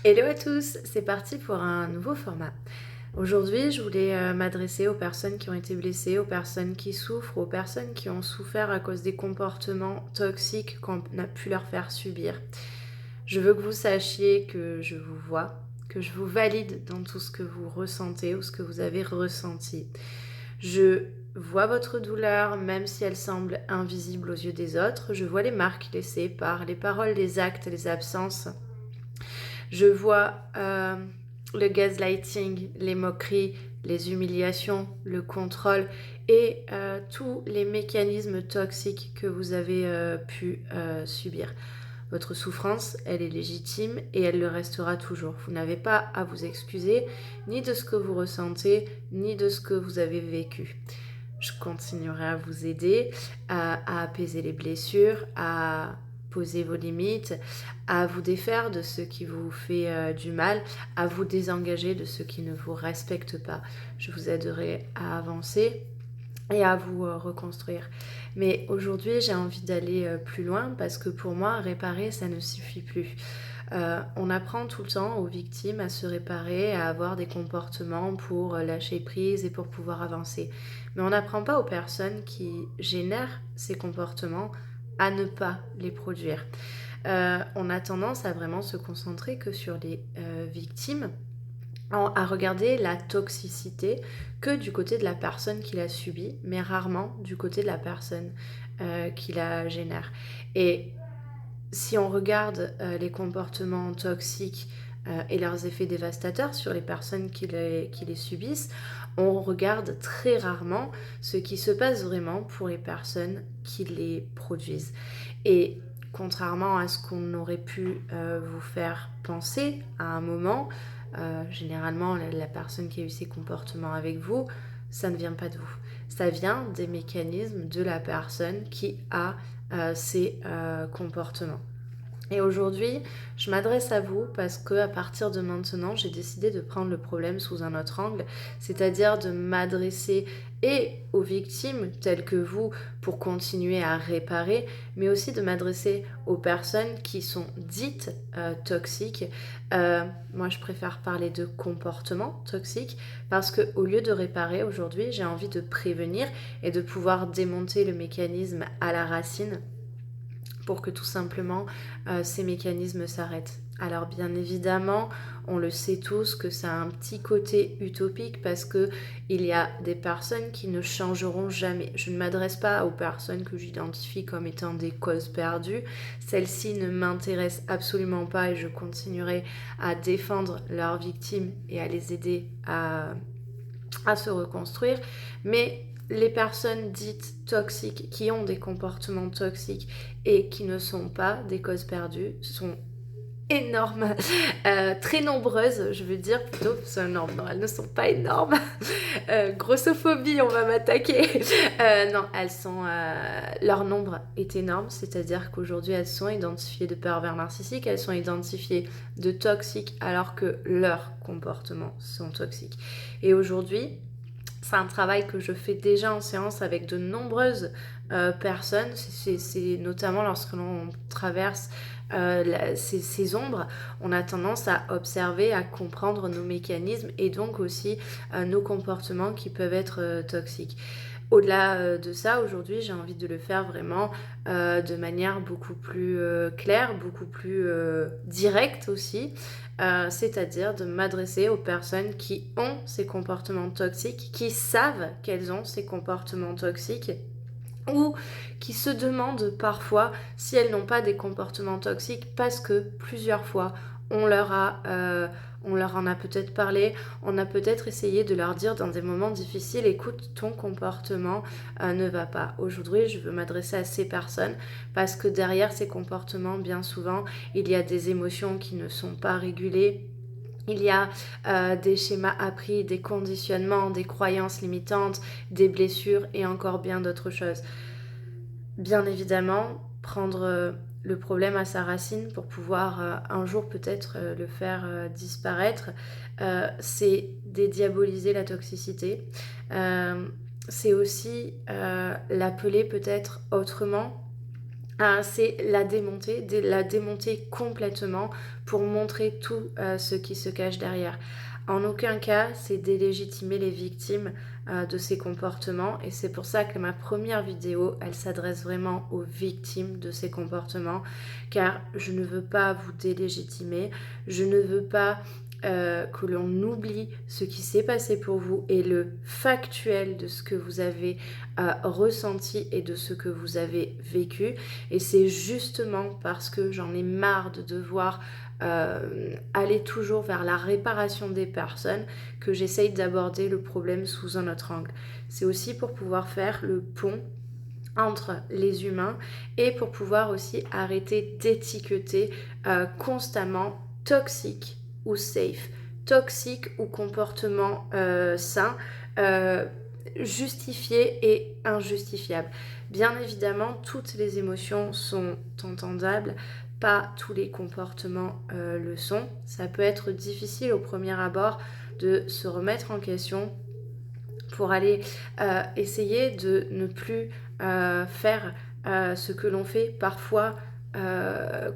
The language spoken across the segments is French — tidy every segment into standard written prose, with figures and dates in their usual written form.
Hello à tous, c'est parti pour un nouveau format. Aujourd'hui, je voulais m'adresser aux personnes qui ont été blessées, aux personnes qui souffrent, aux personnes qui ont souffert à cause des comportements toxiques qu'on a pu leur faire subir. Je veux que vous sachiez que je vous vois, que je vous valide dans tout ce que vous ressentez ou ce que vous avez ressenti. Je vois votre douleur, même si elle semble invisible aux yeux des autres. Je vois les marques laissées par les paroles, les actes, les absences. Je vois le gaslighting, les moqueries, les humiliations, le contrôle et tous les mécanismes toxiques que vous avez pu subir. Votre souffrance, elle est légitime et elle le restera toujours. Vous n'avez pas à vous excuser ni de ce que vous ressentez, ni de ce que vous avez vécu. Je continuerai à vous aider à apaiser les blessures, à poser vos limites, à vous défaire de ce qui vous fait du mal, à vous désengager de ce qui ne vous respecte pas. Je vous aiderai à avancer et à vous reconstruire. Mais aujourd'hui, j'ai envie d'aller plus loin parce que pour moi, réparer, ça ne suffit plus. On apprend tout le temps aux victimes à se réparer, à avoir des comportements pour lâcher prise et pour pouvoir avancer. Mais on n'apprend pas aux personnes qui génèrent ces comportements à ne pas les produire. On a tendance à vraiment se concentrer que sur les victimes, à regarder la toxicité que du côté de la personne qui l'a subie, mais rarement du côté de la personne qui la génère. Et si on regarde les comportements toxiques et leurs effets dévastateurs sur les personnes qui les subissent, on regarde très rarement ce qui se passe vraiment pour les personnes qui les produisent. Et contrairement à ce qu'on aurait pu vous faire penser à un moment, généralement la personne qui a eu ces comportements avec vous, ça ne vient pas de vous. Ça vient des mécanismes de la personne qui a ces comportements. Et aujourd'hui, je m'adresse à vous parce que à partir de maintenant, j'ai décidé de prendre le problème sous un autre angle, c'est-à-dire de m'adresser et aux victimes telles que vous pour continuer à réparer, mais aussi de m'adresser aux personnes qui sont dites toxiques. Moi, je préfère parler de comportements toxiques parce que au lieu de réparer aujourd'hui, j'ai envie de prévenir et de pouvoir démonter le mécanisme à la racine pour que tout simplement ces mécanismes s'arrêtent. Alors bien évidemment, on le sait tous que ça a un petit côté utopique parce que il y a des personnes qui ne changeront jamais. Je ne m'adresse pas aux personnes que j'identifie comme étant des causes perdues. Celles-ci ne m'intéressent absolument pas et je continuerai à défendre leurs victimes et à les aider à se reconstruire. Mais les personnes dites toxiques, qui ont des comportements toxiques et qui ne sont pas des causes perdues, sont énormes, très nombreuses, je veux dire plutôt, non, elles ne sont pas énormes. Grossophobie, on va m'attaquer. Non, elles sont, leur nombre est énorme, c'est-à-dire qu'aujourd'hui elles sont identifiées de pervers narcissiques, elles sont identifiées de toxiques alors que leurs comportements sont toxiques. Et aujourd'hui, c'est un travail que je fais déjà en séance avec de nombreuses personnes. C'est notamment lorsque l'on traverse ces ombres, on a tendance à observer, à comprendre nos mécanismes et donc aussi nos comportements qui peuvent être toxiques. Au-delà de ça, aujourd'hui, j'ai envie de le faire vraiment de manière beaucoup plus claire, beaucoup plus directe aussi, c'est-à-dire de m'adresser aux personnes qui ont ces comportements toxiques, qui savent qu'elles ont ces comportements toxiques ou qui se demandent parfois si elles n'ont pas des comportements toxiques parce que plusieurs fois on leur en a peut-être parlé, on a peut-être essayé de leur dire dans des moments difficiles, écoute, ton comportement ne va pas. Aujourd'hui, je veux m'adresser à ces personnes parce que derrière ces comportements, bien souvent, il y a des émotions qui ne sont pas régulées. Il y a des schémas appris, des conditionnements, des croyances limitantes, des blessures et encore bien d'autres choses. Bien évidemment, prendre le problème à sa racine pour pouvoir un jour peut-être le faire disparaître, c'est dédiaboliser la toxicité. C'est aussi l'appeler peut-être autrement, c'est la démonter complètement pour montrer tout ce qui se cache derrière. En aucun cas, c'est délégitimer les victimes de ces comportements, et c'est pour ça que ma première vidéo, elle s'adresse vraiment aux victimes de ces comportements, car je ne veux pas vous délégitimer, je ne veux pas que l'on oublie ce qui s'est passé pour vous et le factuel de ce que vous avez ressenti et de ce que vous avez vécu. Et c'est justement parce que j'en ai marre de devoir aller toujours vers la réparation des personnes que j'essaye d'aborder le problème sous un autre angle. C'est aussi pour pouvoir faire le pont entre les humains et pour pouvoir aussi arrêter d'étiqueter constamment toxique ou safe, toxique ou comportement sain, justifié et injustifiable. Bien évidemment, toutes les émotions sont entendables, pas tous les comportements le sont. Ça peut être difficile au premier abord de se remettre en question pour aller essayer de ne plus faire ce que l'on fait parfois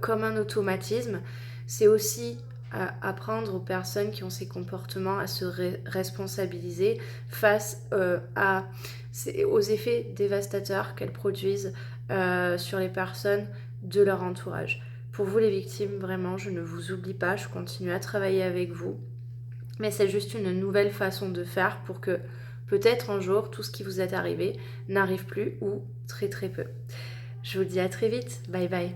comme un automatisme. C'est aussi apprendre aux personnes qui ont ces comportements à se responsabiliser face aux effets dévastateurs qu'elles produisent sur les personnes de leur entourage. Pour vous les victimes, vraiment, je ne vous oublie pas, je continue à travailler avec vous. Mais c'est juste une nouvelle façon de faire pour que peut-être un jour, tout ce qui vous est arrivé n'arrive plus ou très très peu. Je vous dis à très vite. Bye bye.